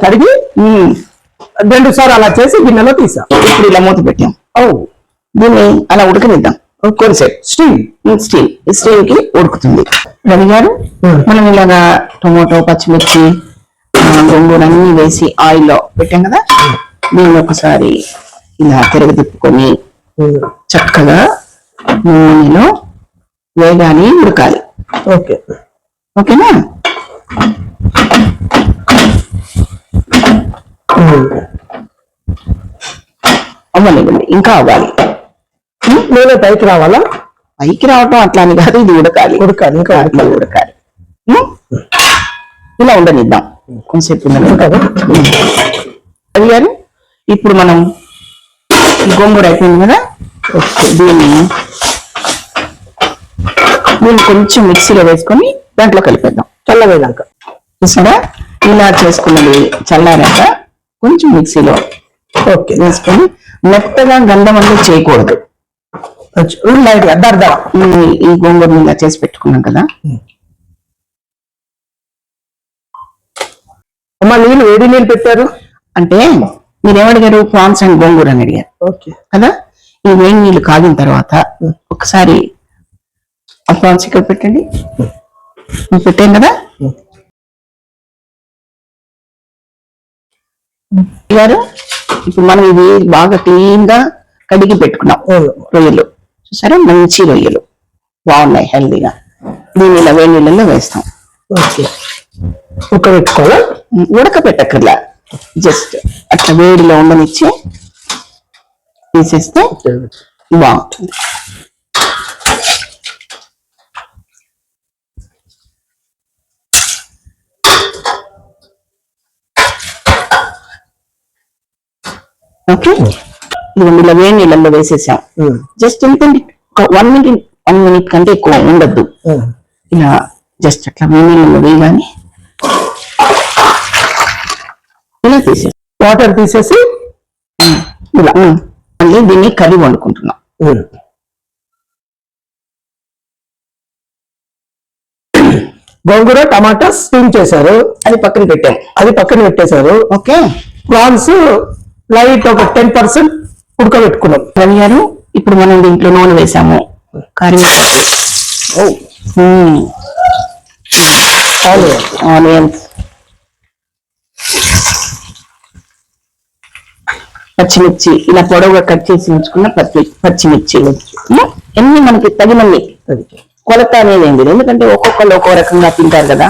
కడిగి 2 సార్లు అలా చేసి గిన్నెలో తీసాం. ఇప్పుడు ఇలా మూత పెట్టాం. దీన్ని అలా ఉడకనిద్దాం కొంచెంసేపు. స్టీమ్ కి ఉడుకుతుంది. రవి గారు, మనం ఇలాగా టొమాటో, పచ్చిమిర్చి, గోంగూర అన్ని వేసి ఆయిల్లో పెట్టాం కదా, దీన్ని ఒకసారి ఇలా తిరగదిప్పుకొని చక్కగా నూనెలో వేగాలి, ఉడకాలి. ఓకేనా? అవ్వనివ్వండి, ఇంకా అవ్వాలి. నూనె పైకి రావాలా? పైకి రావటం అట్లా అని కాదు, ఇది ఉడకాలి. ఇంకా ఉడకాలి. ఇలా ఉండనిద్దాం కొంచెంసేపు. రవి గారు, ఇప్పుడు మనం గోంగూర అయిపోయింది కదా, దీన్ని కొంచెం మిక్సీలో వేసుకొని దాంట్లో కలిపేద్దాం. చల్లవేదాక చూసారా? ఇలా చేసుకున్నది చల్లారాక కొంచెం మిక్సీలో వేసుకొని మెత్తగా గంధం అనేది చేయకూడదు. ఈ గోంగూరని ఇలా చేసి పెట్టుకున్నాం కదా. అమ్మా, నీళ్ళు వేడి నీళ్ళు పెట్టారు అంటే మీరేమడిగారు? ప్రాన్స్ అండ్ గోంగూర అని అడిగారు కదా. ఈ వేడి నీళ్ళు కాగిన తర్వాత ఒకసారి ఆ ప్రాన్స్ ఇక్కడ పెట్టండి. పెట్టాం కదా గారు. ఇప్పుడు మనం ఇది బాగా క్లీన్ గా కడిగి పెట్టుకున్నాం. రొయ్యలు చూసారా? మంచి రొయ్యలు బాగున్నాయి, హెల్దీగా. దీన్ని ఇలా వేడి నీళ్ళలో వేస్తాం. ఉడకబెట్టుకోవాలా? ఉడకపెట్టక్కర్లా, జస్ట్ అట్లా వేడిలో ఉండనిచ్చి తీసేస్తే బాగుంటుంది. ఓకే, ఇలా వేడి నీళ్ళల్లో వేసేసాం. జస్ట్ ఎంతండి, 1 మినిట్ కంటే ఎక్కువ ఉండద్దు. ఇలా జస్ట్ అట్లా వేడి నీళ్ళల్లో వేయగానే ఇలా తీసేసి వాటర్ తీసేసి ఇలా మళ్ళీ దీన్ని కర్రీ వండుకుంటున్నాం. గోంగూర, టమాటా స్టీమ్ చేశారు, అది పక్కన పెట్టేశారు. ఓకే, ప్రాన్స్ లైట్ ఒక 10% ఉడకబెట్టుకున్నాం. రవి గారు, ఇప్పుడు మనం దీంట్లో నూనె వేసాము, ఆనియన్స్, పచ్చిమిర్చి, ఇలా పొడవుగా కట్ చేసి ఉంచుకున్న పచ్చిమిర్చి ఎన్ని మనకి తగినన్ని. కొలత అనేది ఏంటి, ఎందుకంటే ఒక్కొక్కళ్ళు ఒక్కో రకంగా తింటారు కదా.